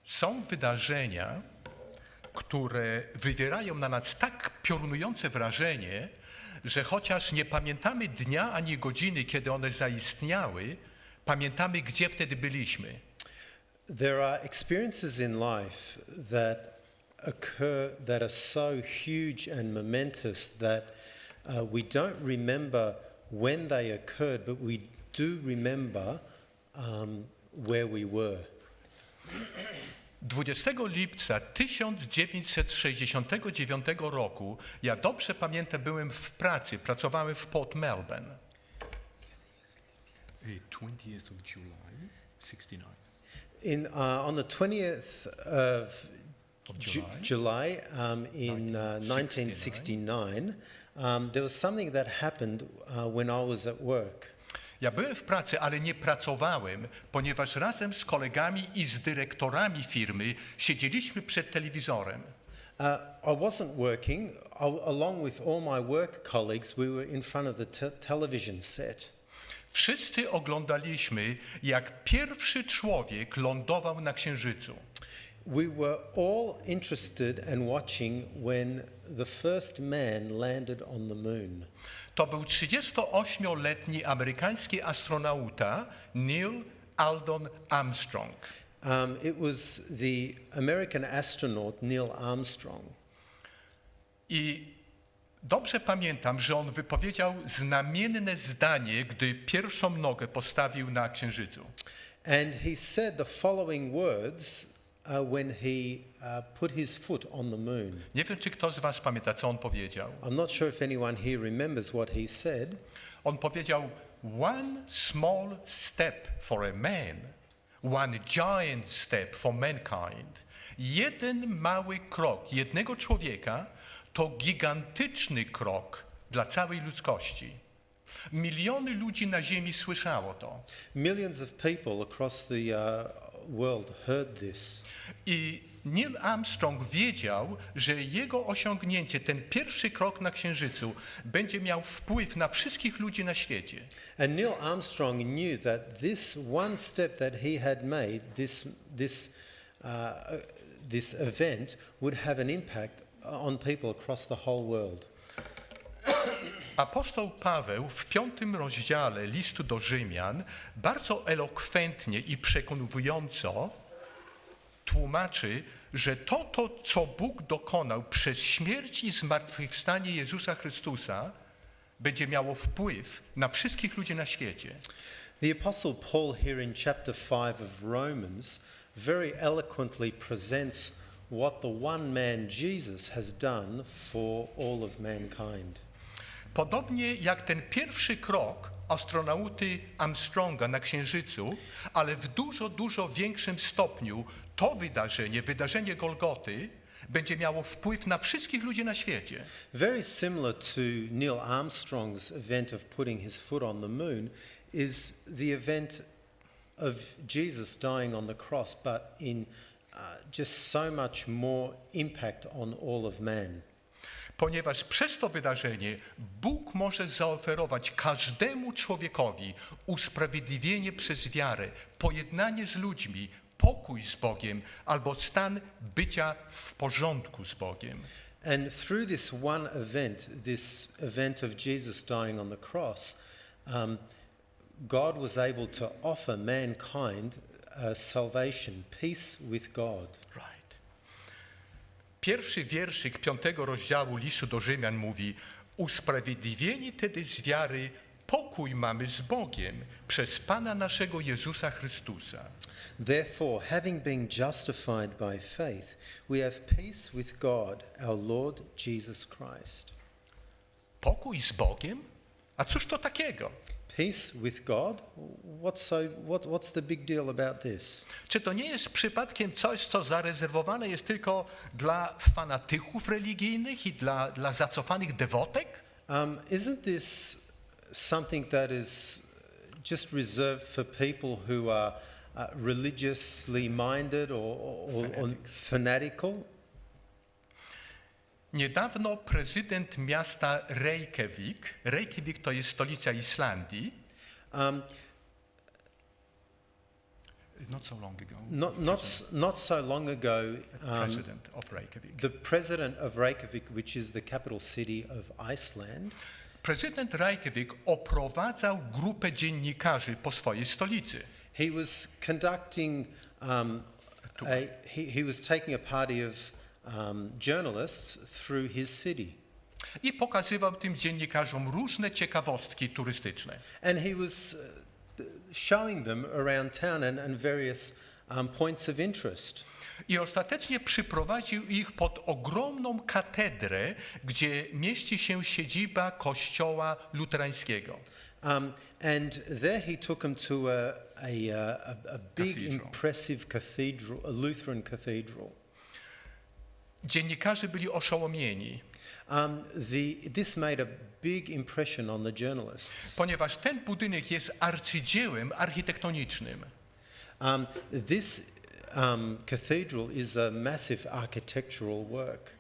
Są wydarzenia, które wywierają na nas tak piorunujące wrażenie, że chociaż nie pamiętamy dnia ani godziny, kiedy one zaistniały, pamiętamy, gdzie wtedy byliśmy. There are experiences in life that occur that are so huge and momentous that we don't remember when they occurred, but we do remember where we were. 20 lipca 1969 roku, ja dobrze pamiętam, byłem w pracy, pracowałem w Port Melbourne. 20th of July, 69. On the 20th of July in 1969, there was something that happened when I was at work. Ja byłem w pracy, ale nie pracowałem, ponieważ razem z kolegami i z dyrektorami firmy siedzieliśmy przed telewizorem. I wasn't working. Along with all my work colleagues, we were in front of the television set. Wszyscy oglądaliśmy, jak pierwszy człowiek lądował na Księżycu. We were all interested and watching when the first man landed on the moon. To był 38-letni amerykański astronauta Neil Aldon Armstrong. It was the American astronaut Neil Armstrong. I dobrze pamiętam, że on wypowiedział znamienne zdanie, gdy pierwszą nogę postawił na Księżycu. And he said the following words when he put his foot on the moon. Nie wiem, czy ktoś z was pamięta, co on powiedział. I'm not sure if anyone here remembers what he said. On powiedział: "One small step for a man, one giant step for mankind." Jeden mały krok jednego człowieka to gigantyczny krok dla całej ludzkości. Miliony ludzi na ziemi słyszało to. Millions of people across the world heard this. I Neil Armstrong wiedział, że jego osiągnięcie, ten pierwszy krok na Księżycu, będzie miał wpływ na wszystkich ludzi na świecie. And Neil Armstrong knew that this one step that he had made, this event, would have an impact on people across the whole world. Apostoł Paweł w 5 rozdziale listu do Rzymian bardzo elokwentnie i przekonująco tłumaczy, że to, co Bóg dokonał przez śmierć i zmartwychwstanie Jezusa Chrystusa, będzie miało wpływ na wszystkich ludzi na świecie. The Apostle Paul here in chapter 5 of Romans very eloquently presents what the one man Jesus has done for all of mankind. Podobnie jak ten pierwszy krok astronauty Armstronga na Księżycu, ale w dużo większym stopniu to wydarzenie Golgoty, będzie miało wpływ na wszystkich ludzi na świecie. Very similar to Neil Armstrong's event of putting his foot on the moon is the event of Jesus dying on the cross, but in just so much more impact on all of man. Ponieważ przez to wydarzenie Bóg może zaoferować każdemu człowiekowi usprawiedliwienie przez wiarę, pojednanie z ludźmi, pokój z Bogiem albo stan bycia w porządku z Bogiem. And through this one event, this event of Jesus dying on the cross, God was able to offer mankind salvation, peace with God. Right. Pierwszy wierszyk 5 rozdziału listu do Rzymian mówi: usprawiedliwieni tedy z wiary pokój mamy z Bogiem przez Pana naszego Jezusa Chrystusa. Therefore, having been justified by faith, we have peace with God, our Lord Jesus Christ. Pokój z Bogiem? A cóż to takiego? Peace with God? What's the big deal about this? Czy to nie jest przypadkiem coś, co zarezerwowane jest tylko dla fanatyków religijnych i dla zacofanych dewotek? Isn't this something that is just reserved for people who are religiously minded or fanatical? Niedawno prezydent miasta Reykjavik to jest stolica Islandii, not so long ago, Not so long ago, president of Reykjavik. the president of Reykjavik, which is the capital city of Iceland, Prezydent Reykjavik oprowadzał grupę dziennikarzy po swojej stolicy. he was conducting, he was taking a party of journalists through his city. I pokazywał tym dziennikarzom różne ciekawostki turystyczne. And he was showing them around town and various points of interest. I ostatecznie przyprowadził ich pod ogromną katedrę, gdzie mieści się siedziba kościoła luterańskiego. And there he took them to a big, Cathedral. impressive cathedral, a Lutheran cathedral. Dziennikarze byli oszołomieni, This made a big impression on the journalists. ponieważ ten budynek jest arcydziełem architektonicznym. This cathedral is a massive architectural work.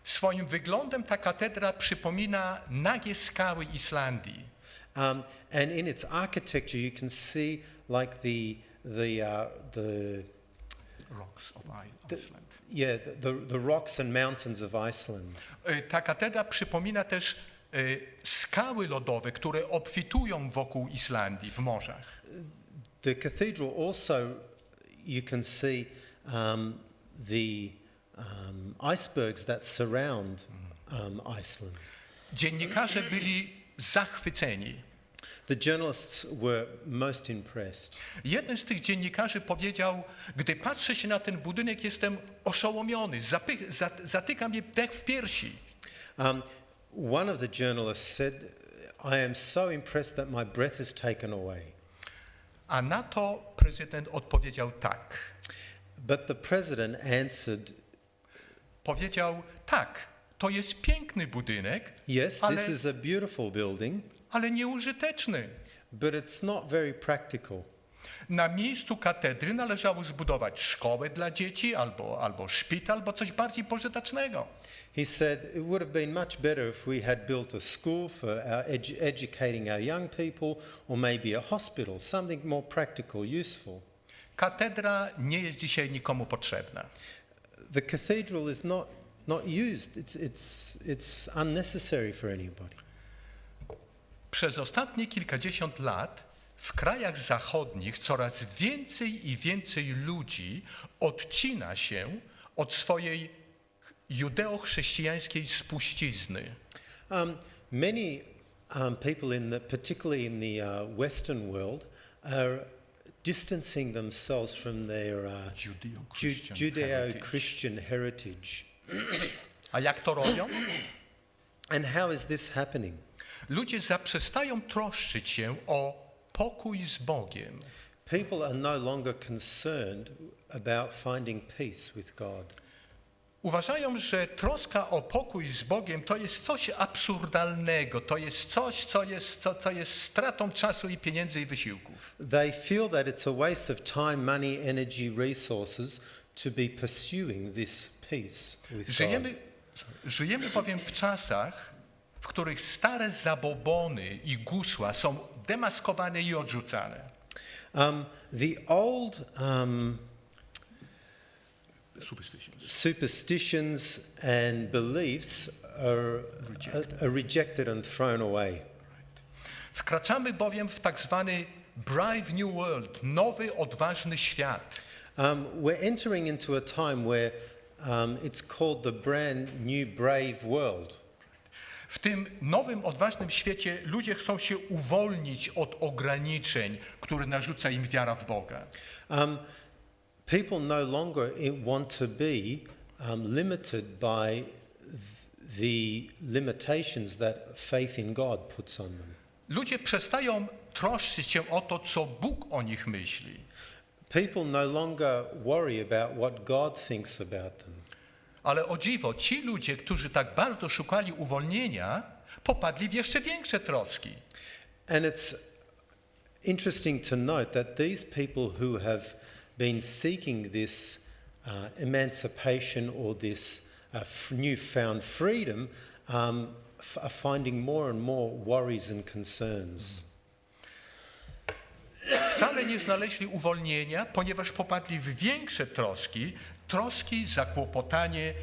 Swoim wyglądem ta katedra przypomina nagie skały Islandii. And in its architecture, you can see like the Rocks of Iceland. the rocks and mountains of Iceland. Ta katedra przypomina też skały lodowe, które obfitują wokół Islandii w morzach. The cathedral also, you can see the icebergs that surround Iceland. Dziennikarze byli zachwyceni. The journalists were most impressed. Jeden z tych dziennikarzy powiedział: gdy patrzę się na ten budynek, jestem oszołomiony, zatyka mnie dech w piersi. One of the journalists said, I am so impressed that my breath is taken away. A na to prezydent odpowiedział tak. But the president answered, Powiedział: tak, to jest piękny budynek, yes, ale, this is a beautiful building, ale nieużyteczny. but it's not very practical. Na miejscu katedry należało zbudować szkołę dla dzieci albo szpital, albo coś bardziej pożytecznego. He said it would have been much better if we had built a school for our educating our young people, or maybe a hospital, something more practical, useful. Katedra nie jest dzisiaj nikomu potrzebna. The cathedral is not used. It's unnecessary for anybody. Przez ostatnie kilkadziesiąt lat w krajach zachodnich coraz więcej i więcej ludzi odcina się od swojej judeo-chrześcijańskiej spuścizny. Many people, particularly in the Western world, are distancing themselves from their Judeo-Christian heritage. A jak to robią? And how is this happening? Ludzie zaprzestają troszczyć się o pokój z Bogiem. People are no longer concerned about finding peace with God. Uważają, że troska o pokój z Bogiem to jest coś absurdalnego, to jest coś, co jest stratą czasu i pieniędzy i wysiłków. They feel that it's a waste of time, money, energy, resources to be pursuing this peace with God. Żyjemy bowiem w czasach, w których stare zabobony i gusła są demaskowane i odrzucane. The old Superstitions. and beliefs are rejected and thrown away. Wkraczamy bowiem w tak zwany brave new world, nowy, odważny świat. We're entering into a time where it's called the brand new brave world. W tym nowym, odważnym świecie ludzie chcą się uwolnić od ograniczeń, które narzuca im wiara w Boga. People no longer want to be limited by the limitations that faith in God puts on them. Ludzie przestają troszczyć się o to, co Bóg o nich myśli. People no longer worry about what God thinks about them. Ale o dziwo, ci ludzie, którzy tak bardzo szukali uwolnienia, popadli w jeszcze większe troski. And it's interesting to note that these people who have been seeking this emancipation or this newfound freedom are finding more and more worries and concerns. wcale nie znaleźli uwolnienia, ponieważ popadli w większe troski, zakłopotanie,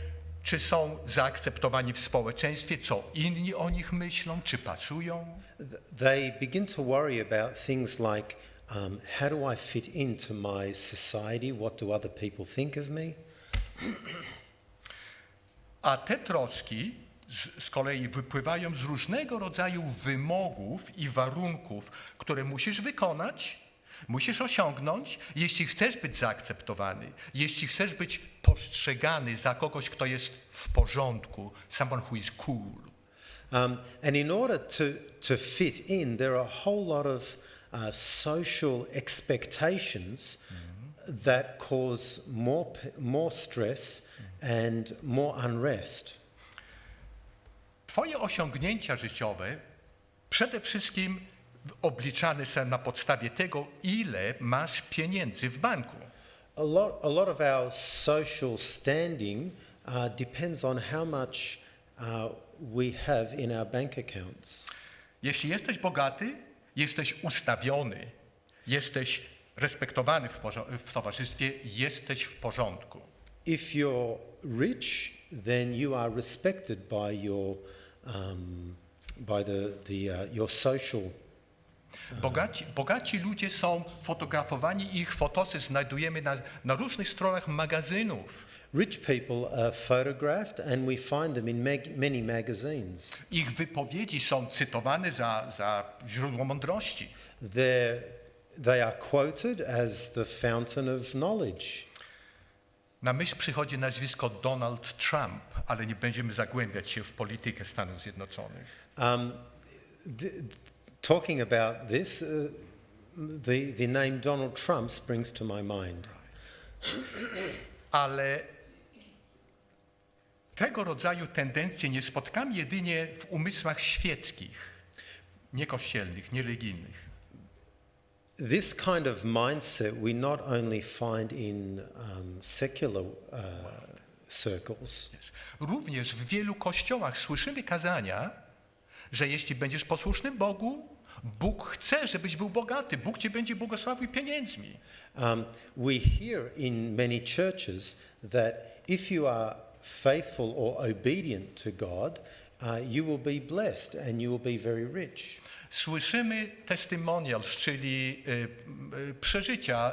czy są zaakceptowani w społeczeństwie, co inni o nich myślą, czy pasują. They begin to worry about things like how do I fit into my society? What do other people think of me? A te troski z kolei wypływają z różnego rodzaju wymogów i warunków, które musisz wykonać, musisz osiągnąć, jeśli chcesz być zaakceptowany, jeśli chcesz być postrzegany za kogoś, kto jest w porządku, someone who is cool. And in order to fit in, there are a whole lot of social expectations that cause more stress and more unrest. Twoje osiągnięcia życiowe przede wszystkim obliczane są na podstawie tego, ile masz pieniędzy w banku. A lot of our social standing depends on how much we have in our bank accounts. Jeśli jesteś bogaty, jesteś ustawiony, jesteś respektowany w towarzystwie, jesteś w porządku. If you're rich, then you are respected by your your social. Bogaci ludzie są fotografowani, ich fotosy znajdujemy na różnych stronach magazynów. Rich people are photographed and we find them in many magazines. Ich wypowiedzi są cytowane za źródło mądrości. They are quoted as the fountain of knowledge. Na myśl przychodzi nazwisko Donald Trump, ale nie będziemy zagłębiać się w politykę Stanów Zjednoczonych. Talking about this, the name Donald Trump springs to my mind. Ale tego rodzaju tendencje nie spotkamy jedynie w umysłach świeckich, niekościelnych, niereligijnych. This kind of mindset we not only find in secular circles. Również w wielu kościołach słyszymy kazania, że jeśli będziesz posłuszny Bogu, Bóg chce, żebyś był bogaty. Bóg cię będzie błogosławił pieniędzmi. We hear in many churches that if you are faithful or obedient to God, you will be blessed and you will be very rich. Słyszymy testimonials, czyli przeżycia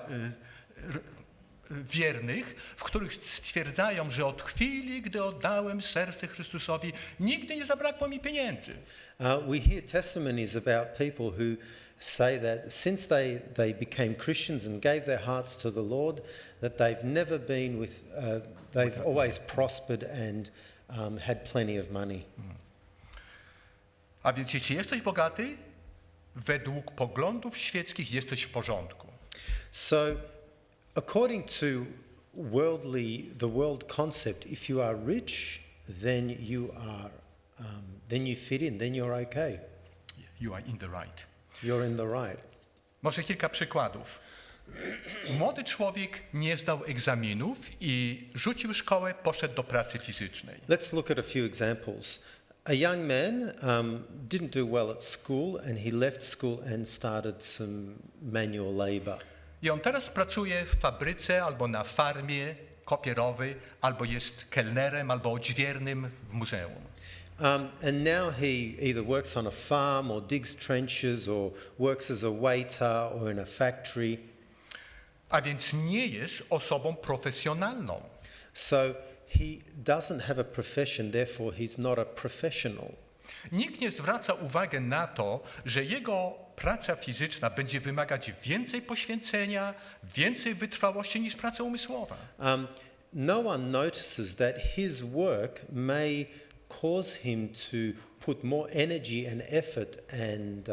wiernych, w których stwierdzają, że od chwili, gdy oddałem serce Chrystusowi, nigdy nie zabrakło mi pieniędzy. We hear testimonies about people who say that since they became Christians and gave their hearts to the Lord, that they've never been they've always prospered and had plenty of money. A więc jeśli jesteś bogaty, według poglądów świeckich jesteś w porządku. So, according to the world concept, if you are rich, then you fit in, then you're okay. You are in the right. You're in the right. Może kilka przykładów. Młody człowiek nie zdał egzaminów i rzucił szkołę, poszedł do pracy fizycznej. Let's look at a few examples. A young man didn't do well at school and he left school and started some manual labor. I on teraz pracuje w fabryce albo na farmie kopierowej, albo jest kelnerem, albo odźwiernym w muzeum. And now he either works on a farm or digs trenches or works as a waiter or in a factory. A więc nie jest osobą profesjonalną. So he doesn't have a profession, therefore he's not a professional. Nikt nie zwraca uwagi na to, że jego praca fizyczna będzie wymagać więcej poświęcenia, więcej wytrwałości niż praca umysłowa. No one notices that his work may cause him to put more energy and effort and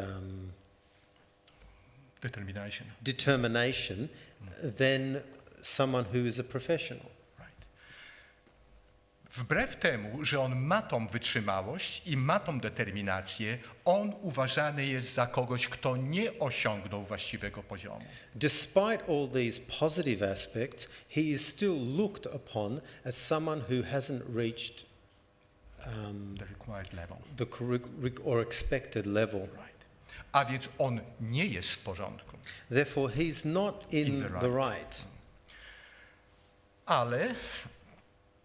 determination than someone who is a professional. Wbrew temu, że on ma tą wytrzymałość i ma tą determinację, on uważany jest za kogoś, kto nie osiągnął właściwego poziomu. Despite all these positive aspects, he is still looked upon as someone who hasn't reached The required level. or expected level. Right. A więc on nie jest w porządku. Therefore, he's not in the the right. Ale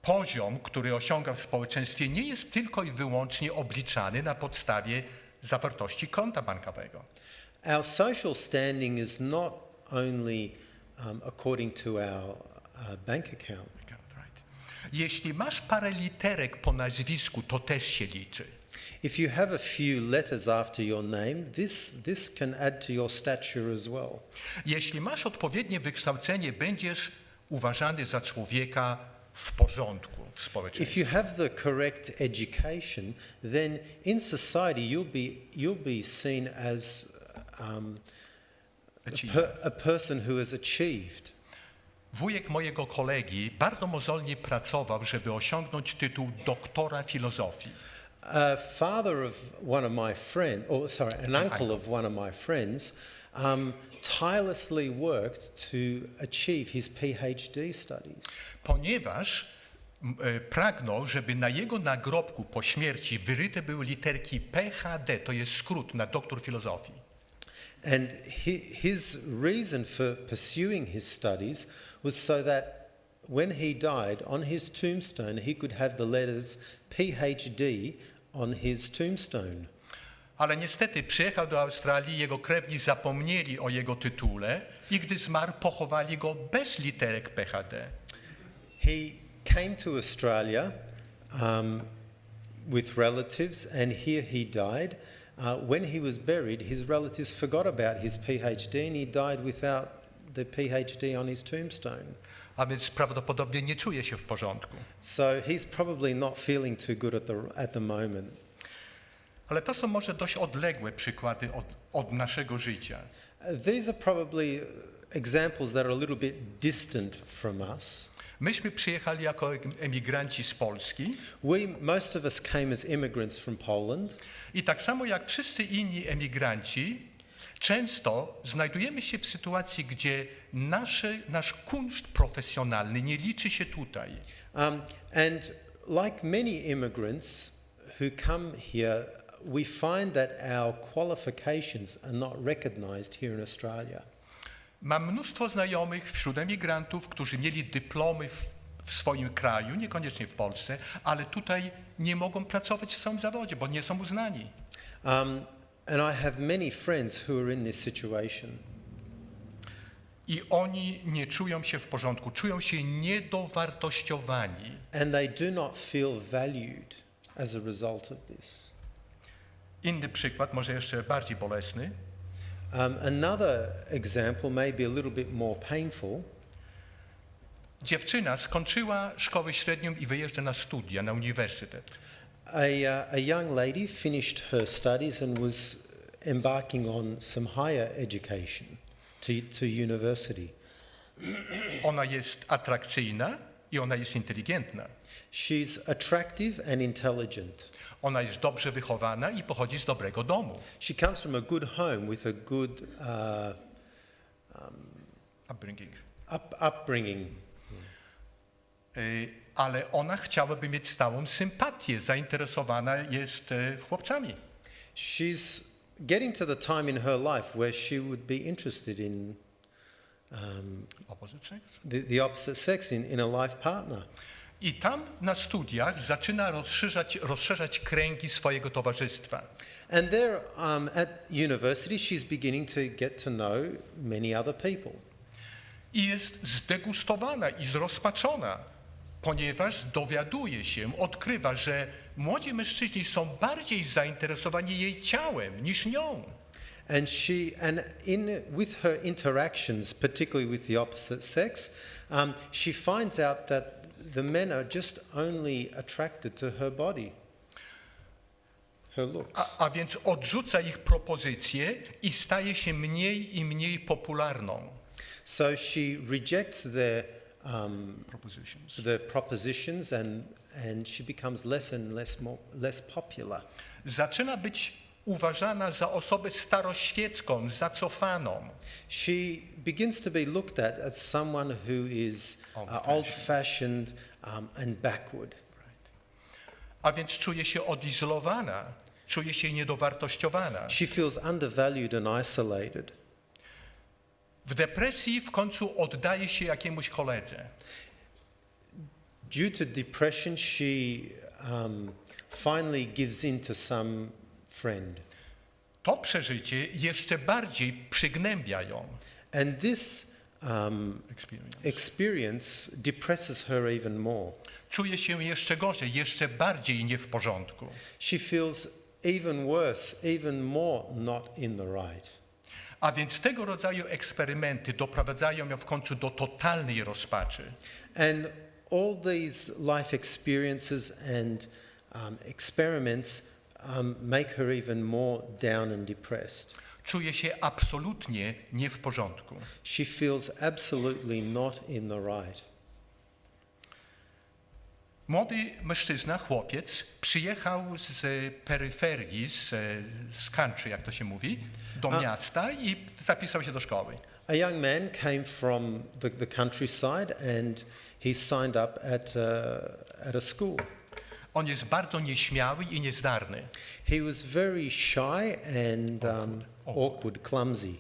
poziom, który osiąga w społeczeństwie, nie jest tylko i wyłącznie obliczany na podstawie zawartości konta bankowego. Our social standing is not only according to our bank account. Jeśli masz parę literek po nazwisku, to też się liczy. If you have a few letters after your name, this can add to your stature as well. Jeśli masz odpowiednie wykształcenie, będziesz uważany za człowieka w porządku w If społeczeństwie. you have the correct education, then in society you'll be seen as a person who has achieved. Wujek mojego kolegi bardzo mozolnie pracował, żeby osiągnąć tytuł doktora filozofii. A father of one of my friends, an uncle of one of my friends, tirelessly worked to achieve his PhD studies. Ponieważ pragnął, żeby na jego nagrobku po śmierci wyryte były literki PhD, to jest skrót na doktor filozofii. And his reason for pursuing his studies was so that when he died, on his tombstone, he could have the letters PhD on his tombstone. Ale niestety przyjechał do Australii, jego krewni zapomnieli o jego tytule i gdy zmarł, pochowali go bez literek PhD. He came to Australia with relatives, and here he died. When he was buried, his relatives forgot about his PhD, and he died without the PhD on his tombstone. A więc prawdopodobnie nie czuje się w porządku. So he's probably not feeling too good at the moment. Ale to są może dość odległe przykłady od naszego życia. These are probably examples that are a little bit distant from us. Myśmy przyjechali jako emigranci z Polski Most of us came as immigrants from Poland. i tak samo jak wszyscy inni emigranci, często znajdujemy się w sytuacji, gdzie nasz kunszt profesjonalny nie liczy się tutaj. And like many immigrants who come here, we find that our qualifications are not recognized here in Australia. Mam mnóstwo znajomych wśród emigrantów, którzy mieli dyplomy w swoim kraju, niekoniecznie w Polsce, ale tutaj nie mogą pracować w swoim zawodzie, bo nie są uznani. And I have many friends who are in this situation. I oni nie czują się w porządku, czują się niedowartościowani. And they do not feel valued as a result of this. Inny przykład, może jeszcze bardziej bolesny. Another example may be a little bit more painful. Dziewczyna skończyła szkołę średnią i wyjeżdża na studia, na uniwersytet. A young lady finished her studies and was embarking on some higher education to university. Ona jest atrakcyjna i ona jest inteligentna. She's attractive and intelligent. Ona jest dobrze wychowana i pochodzi z dobrego domu. She comes from a good home with a good upbringing. Ale ona chciałaby mieć stałą sympatię, zainteresowana jest chłopcami. She's getting to the time in her life where she would be interested in Opposite sex? the opposite sex, in a life partner. I tam na studiach zaczyna rozszerzać kręgi swojego towarzystwa. And there at university she's beginning to get to know many other people. I jest zdegustowana i zrozpaczona, ponieważ dowiaduje się, odkrywa, że młodzi mężczyźni są bardziej zainteresowani jej ciałem niż nią. And with her interactions, particularly with the opposite sex, she finds out that the men are just only attracted to her body, her looks. A więc odrzuca ich propozycje i staje się mniej i mniej popularną. So she rejects their propositions and she becomes less and less popular. Zaczyna być uważana za osobę staroświecką, zacofano. She begins to be looked at as someone who is old-fashioned and backward. A więc czuje się odizolowana, czuje się niedowartościowana. She feels undervalued and isolated. W depresji w końcu oddaje się jakiemuś koledze. Due to depression, she finally gives in to some friend. To przeżycie jeszcze bardziej przygnębia ją. And this experience depresses her even more. Czuje się jeszcze gorzej, jeszcze bardziej nie w porządku. She feels even worse, even more not in the right. A więc tego rodzaju eksperymenty doprowadzają ją w końcu do totalnej rozpaczy. And all these life experiences and experiments make her even more down and depressed. Czuje się absolutnie nie w porządku. She feels absolutely not in the right. Młody mężczyzna, chłopiec, przyjechał z peryferii, z country, jak to się mówi, do miasta i zapisał się do szkoły. A young man came from the countryside and he signed up at a school. On jest bardzo nieśmiały i niezdarny. He was very shy and awkward, clumsy.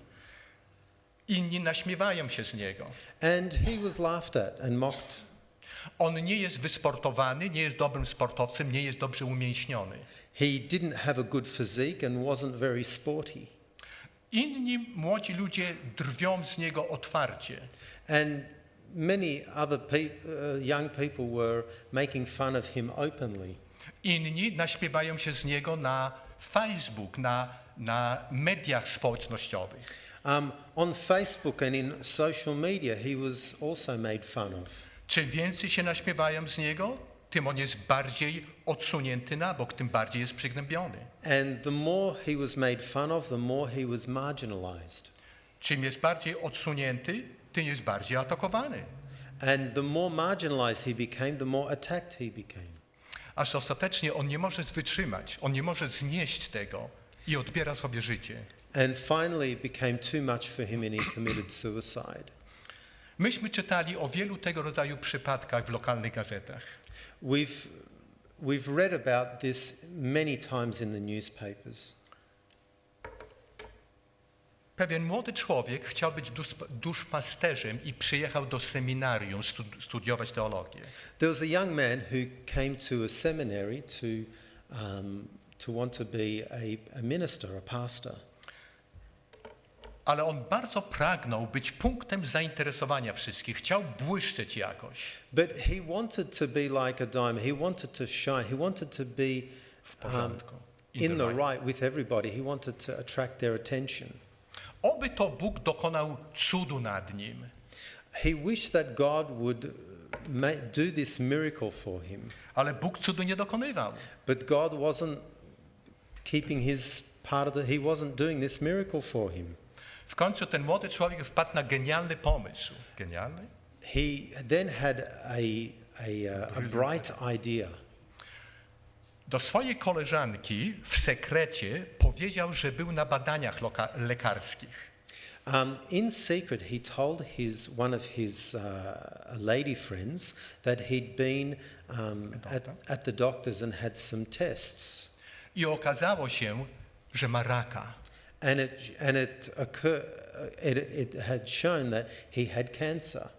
Inni naśmiewają się z niego. And he was laughed at and mocked. On nie jest wysportowany, nie jest dobrym sportowcem, nie jest dobrze umięśniony. He didn't have a good physique and wasn't very sporty. Inni młodzi ludzie drwią z niego otwarcie. And many other young people were making fun of him openly. Inni naśmiewają się z niego na Facebook, na mediach społecznościowych. On Facebook and in social media, he was also made fun of. Czym więcej się naśmiewają z niego, tym on jest bardziej odsunięty na bok, tym bardziej jest przygnębiony. And the more he was made fun of, the more he was marginalized. Czym jest bardziej odsunięty, tym jest bardziej atakowany. And the more marginalized he became, the more attacked he became. Aż ostatecznie on nie może wytrzymać, on nie może znieść tego i odbiera sobie życie. And finally it became too much for him and he committed suicide. Myśmy czytali o wielu tego rodzaju przypadkach w lokalnych gazetach. We've read about this many times in the newspapers. Pewien młody człowiek chciał być duszpasterzem i przyjechał do seminarium studiować teologię. There was a young man who came to a seminary to want to be a minister, a pastor. Ale on bardzo pragnął być punktem zainteresowania wszystkich, chciał błyszczeć jakoś. But he wanted to be like a diamond. He wanted to shine. He wanted to be W porządku. in the right with everybody. He wanted to attract their attention. Oby to Bóg dokonał cudu nad nim. He wished that God would do this miracle for him. Ale Bóg cudu nie dokonywał. But God wasn't keeping his part of he wasn't doing this miracle for him. W końcu ten młody człowiek wpadł na genialny pomysł. Genialny? He then had a bright idea. Do swojej koleżanki w sekrecie powiedział, że był na badaniach lekarskich. In secret, he told one of his lady friends that he'd been at the doctor's and had some tests. I okazało się, że ma raka. And it had shown that he had cancer.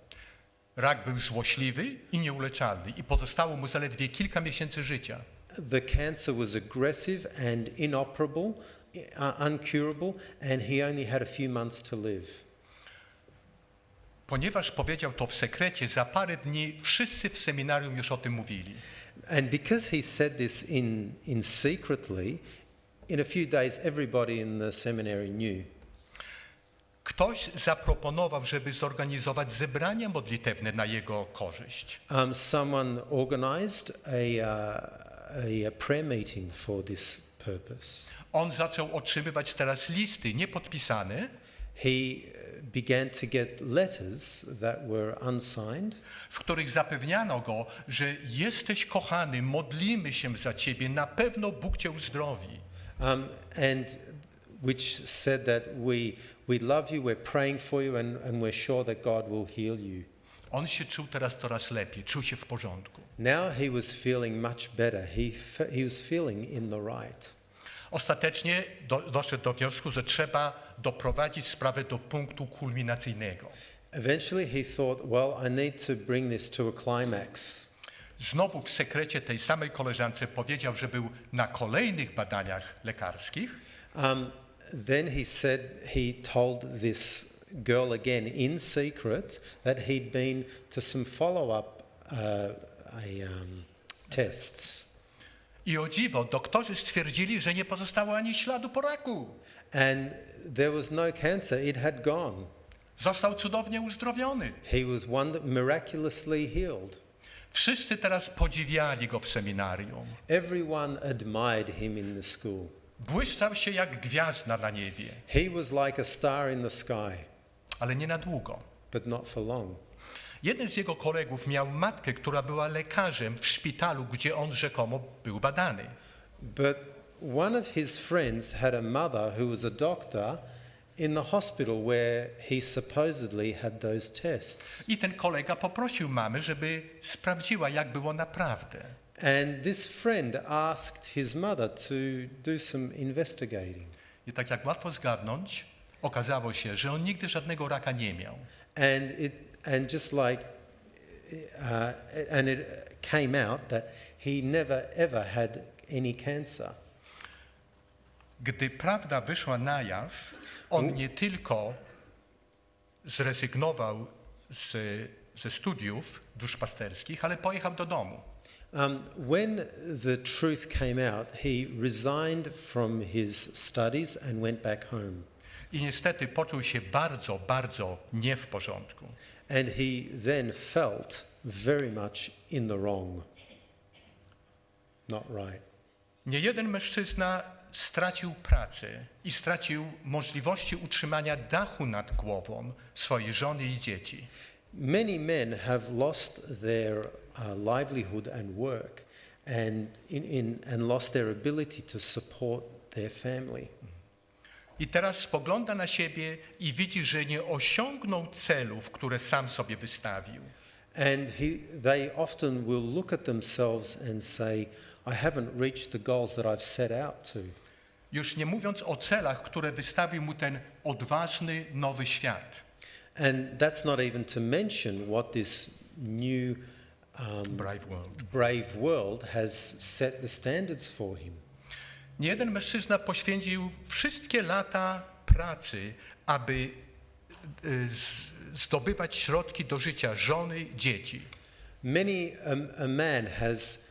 Rak był złośliwy i nieuleczalny i pozostało mu zaledwie kilka miesięcy życia. The cancer was aggressive and inoperable, uncurable, and he only had a few months to live. Ponieważ powiedział to w sekrecie, za parę dni wszyscy w seminarium już o tym mówili. And because he said this in secretly, in a few days everybody in the seminary knew. Ktoś zaproponował, żeby zorganizować zebrania modlitewne na jego korzyść. Someone organized a prayer meeting for this purpose. On zaczął otrzymywać teraz listy niepodpisane. He began to get letters that were unsigned, w których zapewniano go, że jesteś kochany, modlimy się za ciebie, na pewno Bóg cię uzdrowi. and which said that we love you, we're praying for you, and we're sure that God will heal you. On się czuł teraz coraz lepiej, czuł się w porządku. Now he was feeling much better. He was feeling in the right. Ostatecznie doszedł do wniosku, że trzeba doprowadzić sprawę do punktu kulminacyjnego. Eventually he thought, well, I need to bring this to a climax. Znowu w sekrecie tej samej koleżance powiedział, że był na kolejnych badaniach lekarskich. Then he told this girl again in secret that he'd been to some follow-up tests. I o dziwo, doktorzy stwierdzili, że nie pozostało ani śladu po raku. And there was no cancer, it had gone. Został cudownie uzdrowiony. He was miraculously healed. Wszyscy teraz podziwiali go w seminarium. Everyone admired him in the school. Błyszczał się jak gwiazda na niebie, He was like a star in the sky, ale nie na długo. but not for long. Jeden z jego kolegów miał matkę, która była lekarzem w szpitalu, gdzie on rzekomo był badany. But one of his friends had a mother who was a doctor in the hospital where he supposedly had those tests. I ten kolega poprosił mamy, żeby sprawdziła, jak było naprawdę. And this friend asked his mother to do some investigating. I tak jak łatwo zgadnąć, okazało się, że on nigdy żadnego raka nie miał. And it came out that he never ever had any cancer. Gdy prawda wyszła na jaw, on nie tylko zrezygnował ze studiów duszpasterskich, ale pojechał do domu. When the truth came out, he resigned from his studies and went back home. I niestety poczuł się bardzo, bardzo nie w porządku. And he then felt very much in the wrong. Not right. Niejeden mężczyzna stracił pracę i stracił możliwości utrzymania dachu nad głową swojej żony i dzieci. Many men have lost their livelihood and work and lost their ability to support their family. I teraz spogląda na siebie i widzi, że nie osiągnął celów, które sam sobie wystawił. And they often will look at themselves and say, I haven't reached the goals that I've set out to. Już nie mówiąc o celach, które wystawił mu ten odważny, nowy świat. And that's not even to mention what this new brave world has set the standards for him. Niejeden mężczyzna poświęcił wszystkie lata pracy, aby zdobywać środki do życia żony, dzieci. Many a man has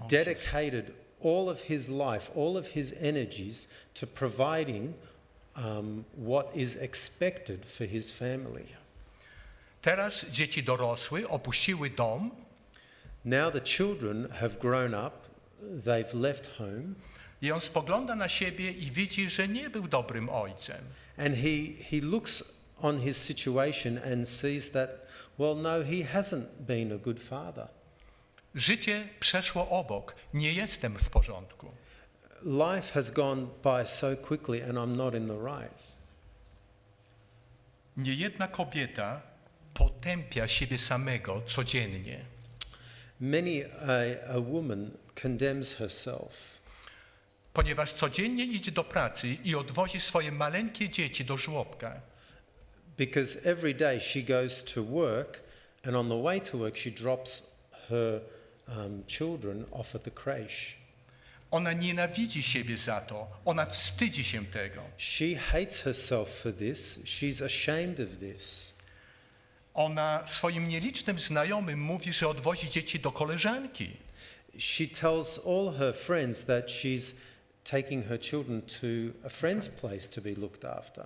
dedicated all of his life, all of his energies to providing what is expected for his family. Teraz dzieci dorosły, opuściły dom. Now the children have grown up, they've left home. I on spogląda na siebie i widzi, że nie był dobrym ojcem. And he looks on his situation and sees that, well, no, he hasn't been a good father. Życie przeszło obok. Nie jestem w porządku. Life has gone by so quickly and I'm not in the right. Niejedna kobieta potępia siebie samego codziennie. Many a woman condemns herself. Ponieważ codziennie idzie do pracy i odwozi swoje maleńkie dzieci do żłobka. Because every day she goes to work and on the way to work she drops her children off at the creche. Ona nienawidzi siebie za to. Ona wstydzi się tego. She hates herself for this. She's ashamed of this. Ona swoim nielicznym znajomym mówi, że odwozi dzieci do koleżanki. She tells all her friends that she's taking her children to a friend's place to be looked after.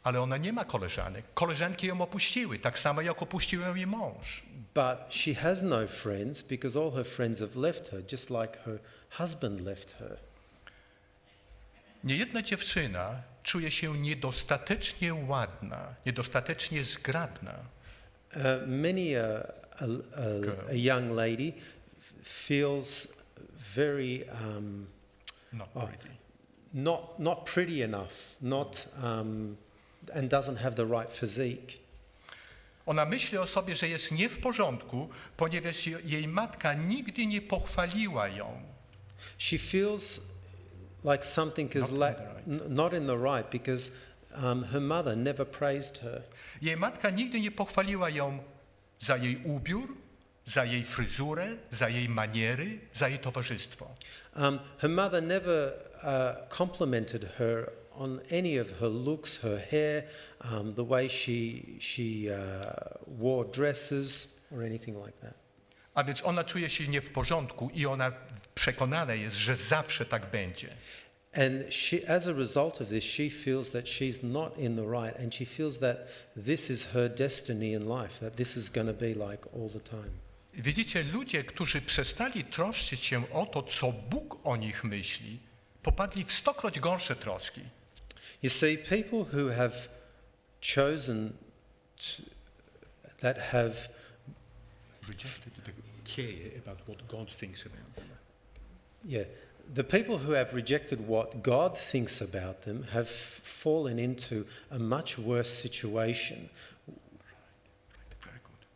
Ale ona nie ma koleżanek. Koleżanki ją opuściły, tak samo jak opuścił ją jej mąż. But she has no friends because all her friends have left her, just like her husband left her. Niejedna dziewczyna czuje się niedostatecznie ładna, niedostatecznie zgrabna. Many a young lady feels very not pretty enough, and doesn't have the right physique. Ona myśli o sobie, że jest nie w porządku, ponieważ jej matka nigdy nie pochwaliła ją She feels like something is Not in the right. not in the right because her mother never praised her. Jej matka nigdy nie pochwaliła ją za jej ubiór, za jej fryzurę, za jej maniery, za jej towarzystwo. Her mother never complimented her on any of her looks, her hair, the way she wore dresses or anything like that. A więc ona czuje się nie w porządku i ona przekonana jest, że zawsze tak będzie. And as a result of this, she feels that she's not in the right, and she feels that this is her destiny in life, that this is going to be like all the time. Widzicie, ludzie, którzy przestali troszczyć się o to, co Bóg o nich myśli, popadli w 100-kroć gorsze troski. You see, people who have chosen that have Rejected the care about what God thinks about them. the people who have rejected what God thinks about them have fallen into a much worse situation. Very good, very good.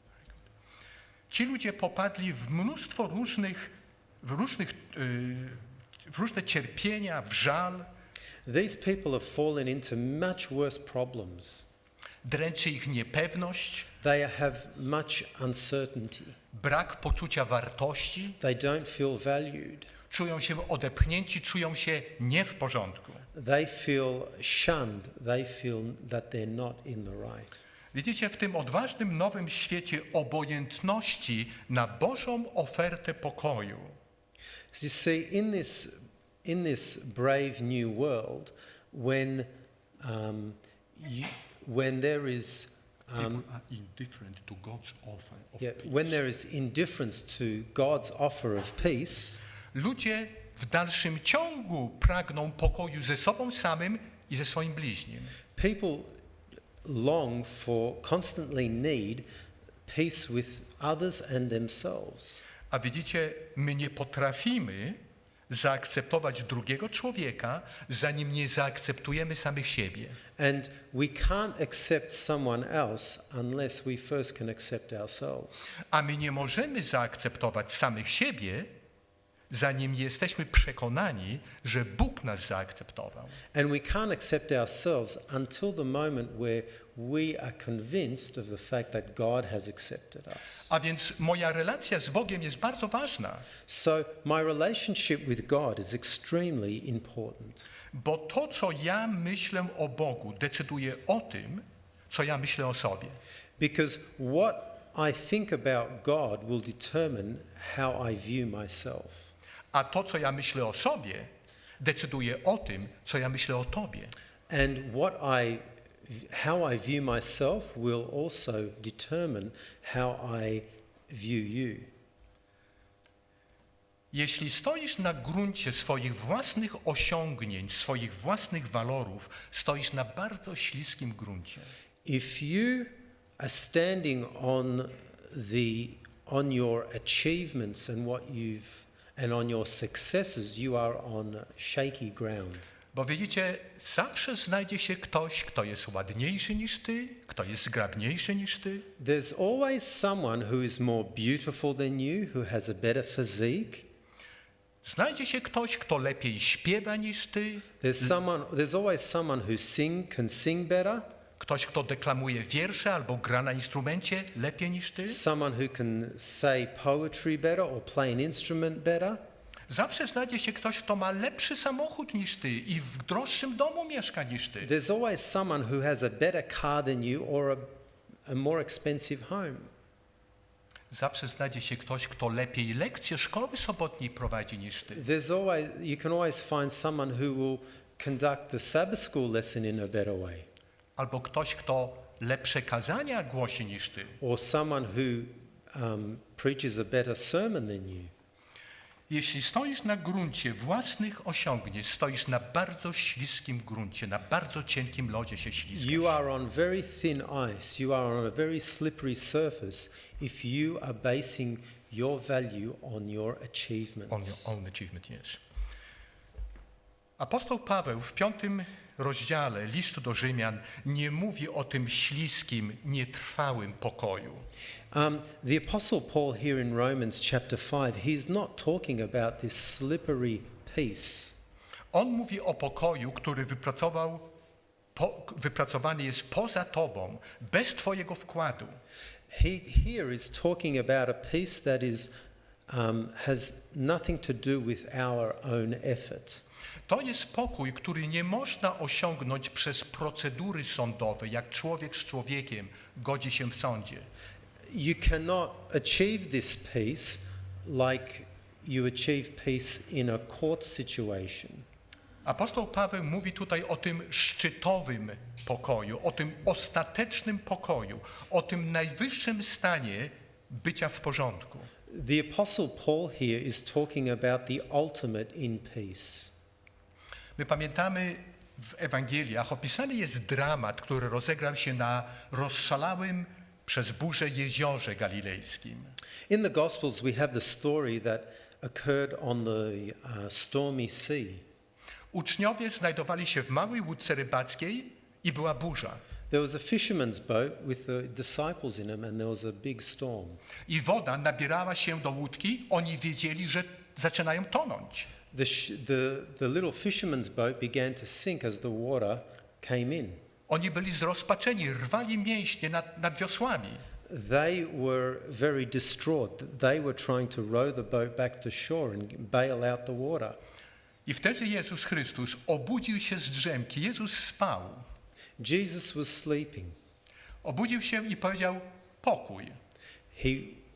Ci ludzie popadli w mnóstwo w różne cierpienia, w żal. These people have fallen into much worse problems. Dręczy ich niepewność, They have much uncertainty. brak poczucia wartości, They don't feel valued. czują się odepchnięci, czują się nie w porządku. They feel shunned. They feel that they're not in the right. Widzicie, w tym odważnym nowym świecie obojętności na Bożą ofertę pokoju, So you see, in this brave new world, when there is People are indifferent to God's offer of peace. when there is indifference to God's offer of peace, ludzie w dalszym ciągu pragną pokoju ze sobą samym i ze swoim bliźnim. people constantly need peace with others and themselves. A widzicie, my nie potrafimy zaakceptować drugiego człowieka, zanim nie zaakceptujemy samych siebie. And we can't accept someone else unless we first can accept ourselves. A my nie możemy zaakceptować samych siebie, zanim jesteśmy przekonani, że Bóg nas zaakceptował. And we can't accept ourselves until the moment where we are convinced of the fact that God has accepted us. A więc moja relacja z Bogiem jest bardzo ważna, So my relationship with God is extremely important. bo to, co ja myślę o Bogu, decyduje o tym, co ja myślę o sobie. Because what I think about God will determine how I view myself. A to, co ja myślę o sobie, decyduje o tym, co ja myślę o tobie. And how I view myself will also determine how I view you. Jeśli stoisz na gruncie swoich własnych osiągnięć, swoich własnych walorów, stoisz na bardzo śliskim gruncie. If you are standing on your achievements and on your successes, you are on shaky ground. Bo widzicie, zawsze znajdzie się ktoś, kto jest ładniejszy niż ty, kto jest zgrabniejszy niż ty. There's always someone who is more beautiful than you, who has a better physique. Znajdzie się ktoś, kto lepiej śpiewa niż ty, There's always someone who can sing better. ktoś, kto deklamuje wiersze albo gra na instrumencie lepiej niż ty. Someone who can say poetry better or play an instrument better. Zawsze znajdzie się ktoś, kto ma lepszy samochód niż ty i w droższym domu mieszka niż ty. There's always someone who has a better car than you or a more expensive home. Zawsze znajdzie się ktoś, kto lepiej lekcje szkoły sobotniej prowadzi niż ty. You can always find someone who will conduct the Sabbath school lesson in a better way. Albo ktoś, kto lepsze kazania głosi niż ty. Or someone who preaches a better sermon than you. Jeśli stoisz na gruncie własnych osiągnięć, stoisz na bardzo śliskim gruncie, na bardzo cienkim lodzie się ślizgasz. You are on very thin ice. You are on a very slippery surface if you are basing your value on your achievements. On your own achievement, yes. Apostoł Paweł w 5 rozdziale listu do Rzymian nie mówi o tym śliskim, nietrwałym pokoju. The Apostle Paul here in Romans chapter 5, he's not talking about this slippery peace. On mówi o pokoju, który wypracowany jest poza tobą, bez twojego wkładu. He here is talking about a peace that is has nothing to do with our own effort. To jest pokój, który nie można osiągnąć przez procedury sądowe, jak człowiek z człowiekiem godzi się w sądzie. You cannot achieve this peace like you achieve peace in a court situation. Apostoł Paweł mówi tutaj o tym szczytowym pokoju, o tym ostatecznym pokoju, o tym najwyższym stanie bycia w porządku. The Apostle Paul here is talking about the ultimate in peace. My pamiętamy, w Ewangeliach opisany jest dramat, który rozegrał się na rozszalałym przez burzę jeziorze galilejskim. In the Gospels we have the story that occurred on the stormy sea. Uczniowie znajdowali się w małej łódce rybackiej i była burza. There was a fisherman's boat with the disciples in it and there was a big storm. I woda nabierała się do łódki, oni wiedzieli, że zaczynają tonąć. The little fisherman's boat began to sink as the water came in. Oni byli zrozpaczeni, rwali mięśnie nad wiosłami. They were very distraught. They were trying to row the boat back to shore and bail out the water. I wtedy Jezus Chrystus obudził się z drzemki. Jezus spał. Jesus was sleeping. Obudził się i powiedział pokój.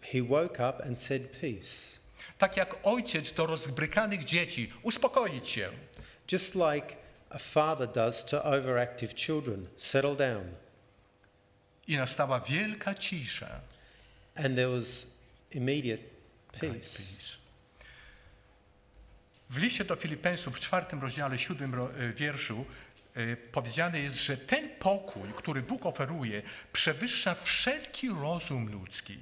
He woke up and said peace. Tak jak ojciec do rozbrykanych dzieci, uspokoić się. Just like a father does to overactive children, settle down. I nastała wielka cisza. And there was immediate peace. W liście do Filipeńców w 4 rozdziale, 7 wierszu powiedziane jest, że ten pokój, który Bóg oferuje, przewyższa wszelki rozum ludzki.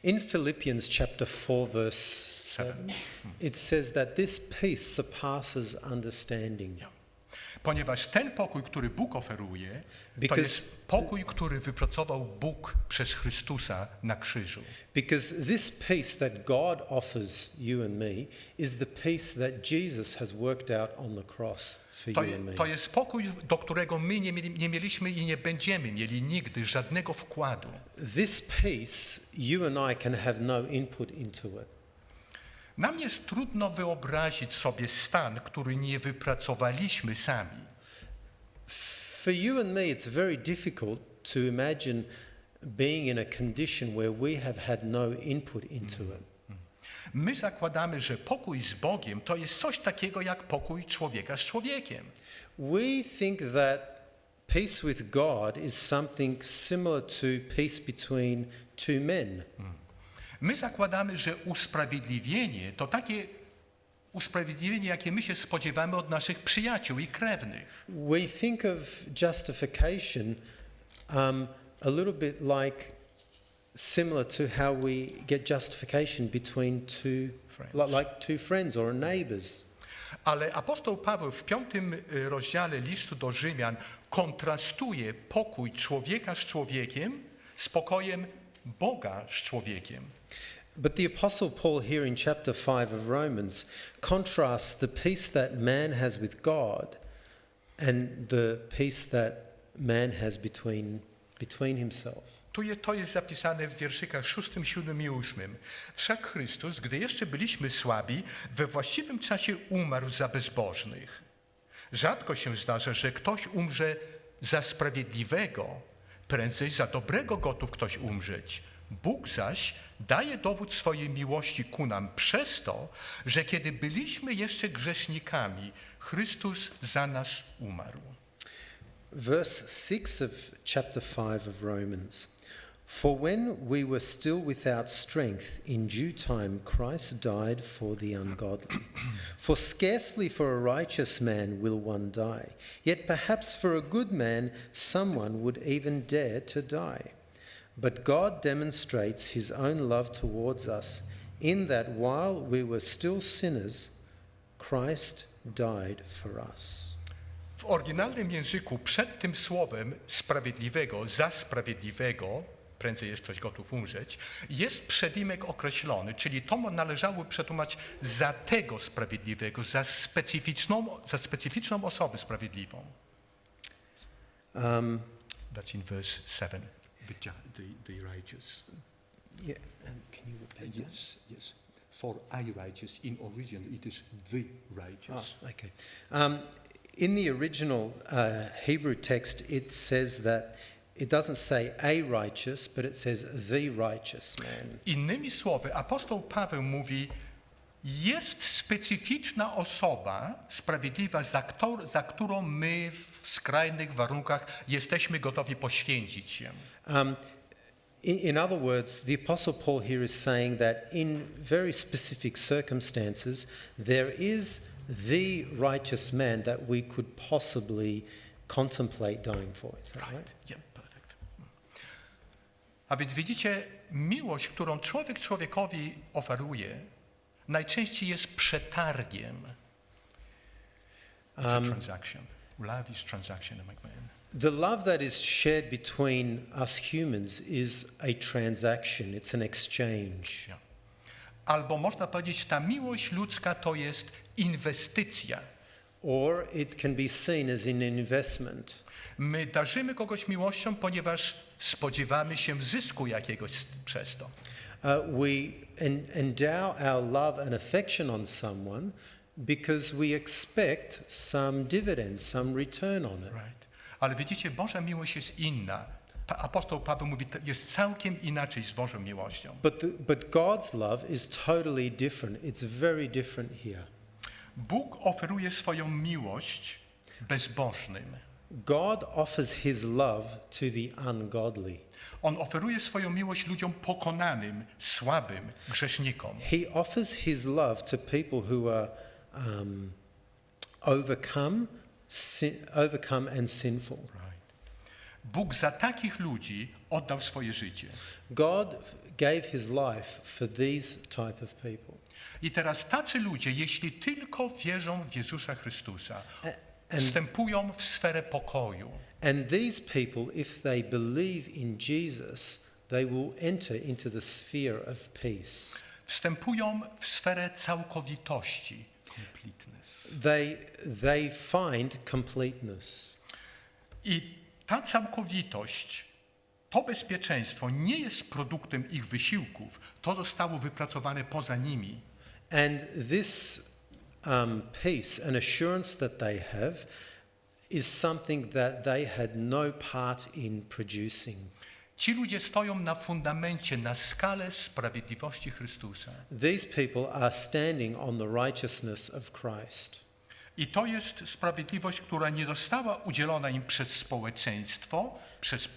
In Philippians chapter 4 verse 7, it says that this peace surpasses understanding. Ponieważ ten pokój, który Bóg oferuje, to Because- jest pokój, który wypracował Bóg przez Chrystusa na krzyżu. Because this peace that God offers you and me is the peace that Jesus has worked out on the cross for you and me. To jest pokój, do którego my nie mieliśmy i nie będziemy mieli nigdy żadnego wkładu. This peace, you and I can have no input into it. Nam jest trudno wyobrazić sobie stan, który nie wypracowaliśmy sami. For you and me, it's very difficult to imagine being in a condition where we have had no input into it. My zakładamy, że pokój z Bogiem to jest coś takiego jak pokój człowieka z człowiekiem. We think that peace with God is something similar to peace between two men. My zakładamy, że usprawiedliwienie to takie usprawiedliwienie, jakie my się spodziewamy od naszych przyjaciół i krewnych. We think of justification a little bit similar to how we get justification between like two friends or neighbors. Ale apostoł Paweł w 5 rozdziale listu do Rzymian kontrastuje pokój człowieka z człowiekiem z pokojem Boga z człowiekiem. But the Apostle Paul here in chapter 5 of Romans contrasts the peace that man has with God and the peace that man has between himself. To jest zapisane w wierszykach 6, 7 i 8. Wszak Chrystus, gdy jeszcze byliśmy słabi, we właściwym czasie umarł za bezbożnych. Rzadko się zdarza, że ktoś umrze za sprawiedliwego, prędzej za dobrego gotów ktoś umrzeć. Bóg zaś daje dowód swojej miłości ku nam przez to, że kiedy byliśmy jeszcze grzesznikami, Chrystus za nas umarł. Verse 6 of chapter 5 of Romans. For when we were still without strength, in due time Christ died for the ungodly. For scarcely for a righteous man will one die, yet perhaps for a good man someone would even dare to die. But God demonstrates his own love towards us in that while we were still sinners, Christ died for us. W oryginalnym języku przed tym słowem sprawiedliwego, za sprawiedliwego, prędzej jest ktoś gotów umrzeć, jest przedimek określony, czyli to należało przetłumaczyć za tego sprawiedliwego, za specyficzną osobę sprawiedliwą. That's in verse 7. The righteous. Yeah, and can you repeat that? Yes. For I righteous, in origin it is the righteous. Oh, okay. In the original Hebrew text, it says that it doesn't say a righteous, but it says the righteous man. Innymi słowy, apostoł Paweł mówi, jest specyficzna osoba sprawiedliwa, za którą my w skrajnych warunkach jesteśmy gotowi poświęcić się. In other words, the Apostle Paul here is saying that in very specific circumstances, there is the righteous man that we could possibly contemplate dying for. Is that right? Yeah, perfect. A więc widzicie, miłość, którą człowiek człowiekowi oferuje, najczęściej jest przetargiem. It's a transaction. Love is transaction among men. The love that is shared between us humans is a transaction, it's an exchange. Yeah. Albo można powiedzieć, ta miłość ludzka to jest inwestycja. Or it can be seen as an investment. My darzymy kogoś miłością, ponieważ spodziewamy się zysku jakiegoś przez to. We endow our love and affection on someone because we expect some dividend, some return on it. Right. Ale widzicie, Boża miłość jest inna. Apostoł Paweł mówi, jest całkiem inaczej z Bożą miłością. But God's love is totally different. It's very different here. Bóg oferuje swoją miłość bezbożnym. God offers his love to the ungodly. On oferuje swoją miłość ludziom pokonanym, słabym, grzesznikom. He offers his love to people who are overcome and sinful. Bóg za takich ludzi oddał swoje życie. God gave his life for these type of people. I teraz tacy ludzie, jeśli tylko wierzą w Jezusa Chrystusa, wstępują w sferę pokoju. And these people, if they believe in Jesus, they will enter into the sphere of peace. Wstępują w sferę całkowitości. Completeness. They find completeness. I ta całkowitość, to bezpieczeństwo nie jest produktem ich wysiłków. To zostało wypracowane poza nimi. And this peace and assurance that they have is something that they had no part in producing. Ci ludzie stoją na fundamencie, na skale sprawiedliwości Chrystusa. These people are standing on the righteousness of Christ. I to jest sprawiedliwość, która nie została udzielona im przez społeczeństwo, przez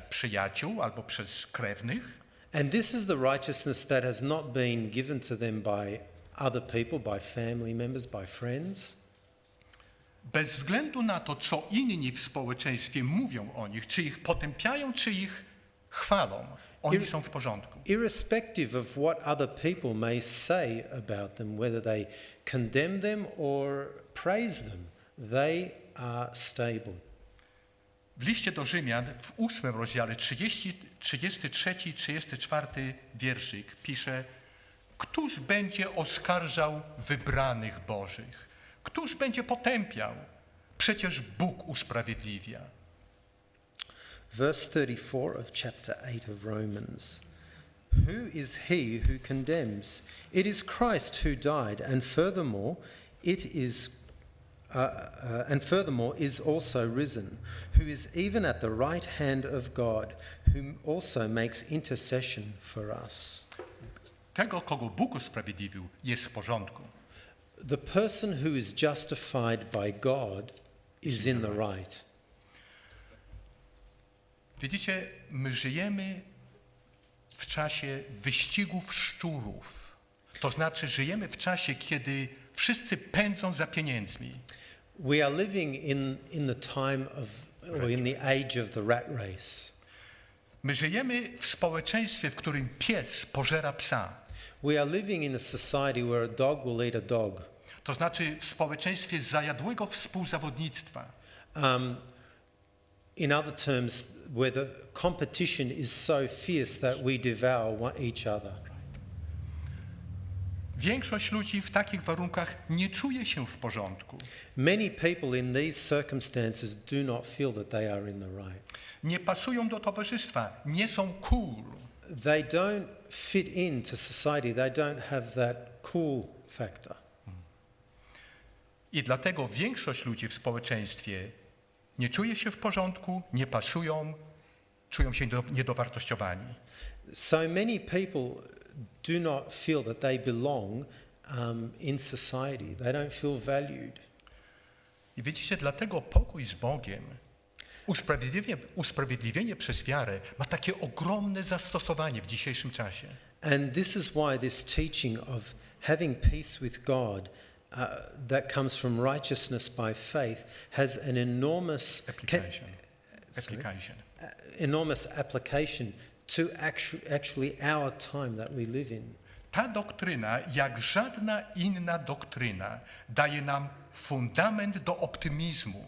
przyjaciół albo przez krewnych. And this is the righteousness that has not been given to them by other people, by family members, by friends. Bez względu na to, co inni w społeczeństwie mówią o nich, czy ich potępiają, czy ich chwalą, oni są w porządku. Irrespective of what other people may say about them, whether they condemn them or praise them, they are stable. W liście do Rzymian w 8 rozdziale 33 i 34 wierszyk pisze: Któż będzie oskarżał wybranych Bożych? Któż będzie potępiał? Przecież Bóg usprawiedliwia. Verse 34 of chapter 8 of Romans. Who is he who condemns? It is Christ who died, and furthermore is also risen, who is even at the right hand of God, who also makes intercession for us. Tego, kogo Bóg usprawiedliwił, jest w porządku. The person who is justified by God is in the right. Widzicie, my żyjemy w czasie wyścigów szczurów. To znaczy, żyjemy w czasie, kiedy wszyscy pędzą za pieniędzmi. We are living in the time of, or in the age of the rat race. My żyjemy w społeczeństwie, w którym pies pożera psa. We are living in a society where a dog will eat a dog. To znaczy w społeczeństwie zajadłego współzawodnictwa. In other terms, where the competition is so fierce that we devour each other. Większość ludzi w takich warunkach nie czuje się w porządku. Many people in these circumstances do not feel that they are in the right. Nie pasują do towarzystwa, nie są cool. They don't fit into society. They don't have that cool factor. I dlatego większość ludzi w społeczeństwie nie czuje się w porządku, nie pasują, czują się niedowartościowani. So many people do not feel that they belong in society. They don't feel valued. I widzicie, dlatego pokój z Bogiem, usprawiedliwienie przez wiarę ma takie ogromne zastosowanie w dzisiejszym czasie. And this is why this teaching of having peace with God that comes from righteousness by faith has an enormous enormous application to actually our time that we live in. Ta doktryna, jak żadna inna doktryna, daje nam fundament do optymizmu.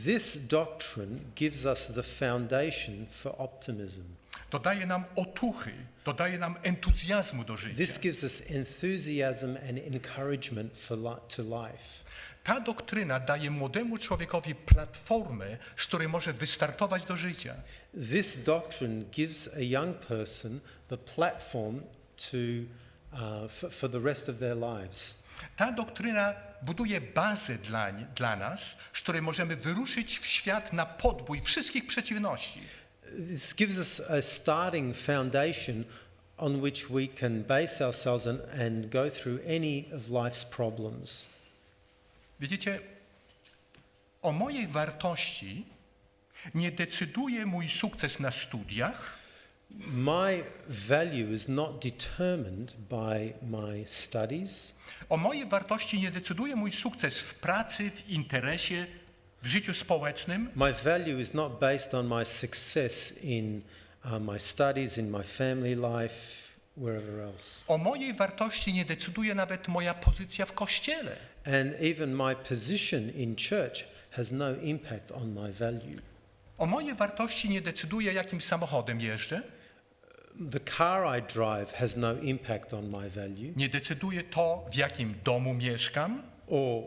This doctrine gives us the foundation for optimism. Dodaje nam otuchy, dodaje nam entuzjazmu do życia. This gives us enthusiasm and encouragement to life. Ta doktryna daje młodemu człowiekowi platformę, z której może wystartować do życia. This doctrine gives a young person the platform for the rest of their lives. Ta doktryna buduje bazę dla nas, z której możemy wyruszyć w świat na podbój wszystkich przeciwności. This gives us a starting foundation on which we can base ourselves and go through any of life's problems. Widzicie, o mojej wartości nie decyduje mój sukces na studiach. My value is not determined by my studies. O mojej wartości nie decyduje mój sukces w pracy, w interesie, w życiu społecznym. My value is not based on my success in my studies, in my family life, wherever else. O mojej wartości nie decyduje nawet moja pozycja w kościele. And even my position in church has no impact on my value. O mojej wartości nie decyduje, jakim samochodem jeżdżę. The car I drive has no impact on my value. Nie decyduje to, w jakim domu mieszkam. Or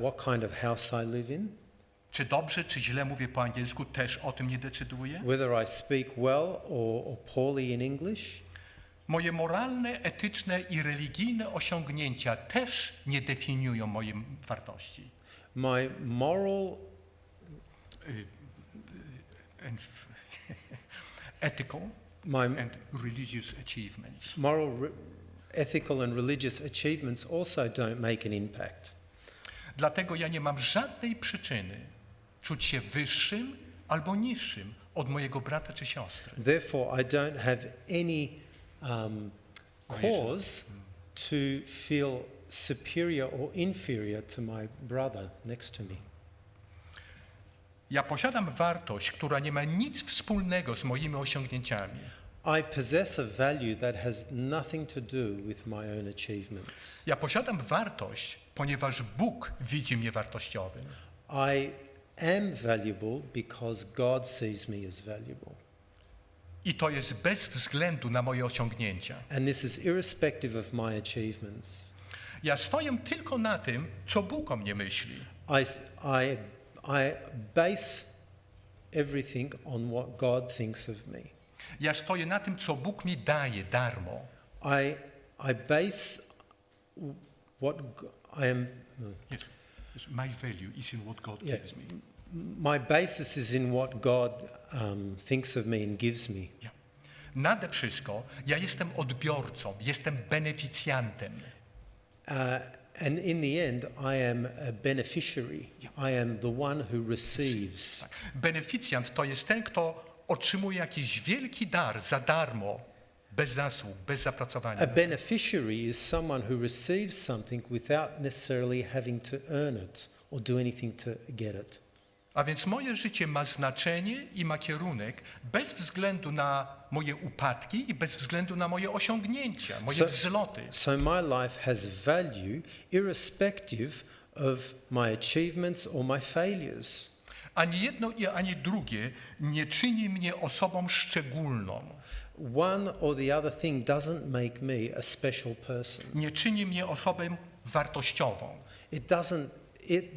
what kind of house I live in. Czy dobrze, czy źle mówię po angielsku, też o tym nie decyduje. Whether I speak well or poorly in English. Moje moralne, etyczne i religijne osiągnięcia też nie definiują mojej wartości. My moral Ethical and religious achievements. Ethical and religious achievements also don't make an impact. Dlatego ja nie mam żadnej przyczyny czuć się wyższym albo niższym od mojego brata czy siostry. Therefore, I don't have any cause to feel superior or inferior to my brother next to me. Ja posiadam wartość, która nie ma nic wspólnego z moimi osiągnięciami. I possess a value that has nothing to do with my own achievements. Ja posiadam wartość, ponieważ Bóg widzi mnie wartościowym. I am valuable because God sees me as valuable. I to jest bez względu na moje osiągnięcia. And this is irrespective of my achievements. Ja stoję tylko na tym, co Bóg o mnie myśli. I base everything on what God thinks of me. Ja stoję na tym, co Bóg mi daje darmo. I base what I am. Yes. My value is in what God gives me. My basis is in what God thinks of me and gives me. Yeah. Nade wszystko ja jestem odbiorcą, jestem beneficjantem. And in the end, I am a beneficiary. I am the one who receives. Tak. Beneficjant to jest ten, kto otrzymuje jakiś wielki dar za darmo, bez zasług, bez zapracowania. A beneficiary is someone who receives something without necessarily having to earn it or do anything to get it. A więc moje życie ma znaczenie i ma kierunek bez względu na moje upadki i bez względu na moje osiągnięcia, moje wzloty. So my life has value irrespective of my achievements or my failures. Ani jedno i ani drugie nie czyni mnie osobą szczególną. One or the other thing doesn't make me a special person. Nie czyni mnie osobą wartościową.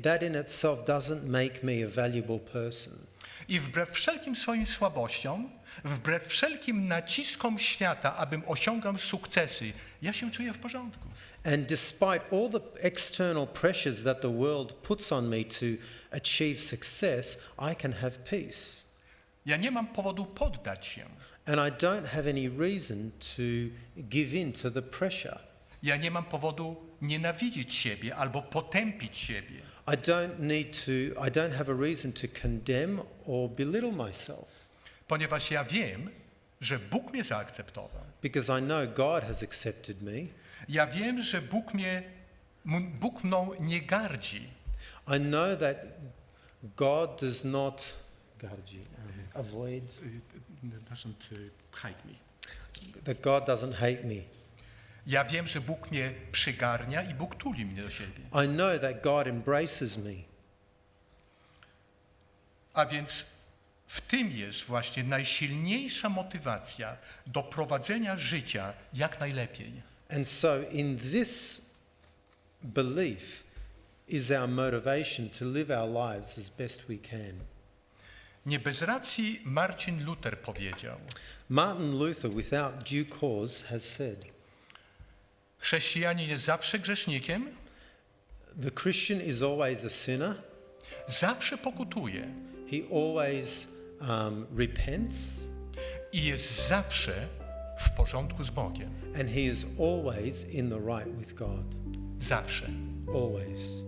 That in itself doesn't make me a valuable person. I wbrew wszelkim swoim słabościom, wbrew wszelkim naciskom świata, abym osiągał sukcesy, ja się czuję w porządku. And despite all the external pressures that the world puts on me to achieve success, I can have peace. Ja nie mam powodu poddać się. And I don't have any reason to give in to the pressure. Ja nie mam powodu nienawidzić siebie albo potępić siebie. I don't have a reason to condemn or belittle myself. Ponieważ ja wiem, że Bóg mnie zaakceptował. Because I know God has accepted me. Ja wiem, że Bóg mną nie gardzi. I know that God does not avoid. Doesn't hate me. That God doesn't hate me. Ja wiem, że Bóg mnie przygarnia i Bóg tuli mnie do siebie. I know that God embraces me. A więc w tym jest właśnie najsilniejsza motywacja do prowadzenia życia jak najlepiej. And so in this belief is our motivation to live our lives as best we can. Nie bez racji Marcin Luther powiedział: Martin Luther, without due cause, has said, chrześcijanin jest zawsze grzesznikiem, the Christian is always a sinner. zawsze pokutuje He always repents, i jest zawsze w porządku z Bogiem. and he is always in the right with God. Zawsze. Always.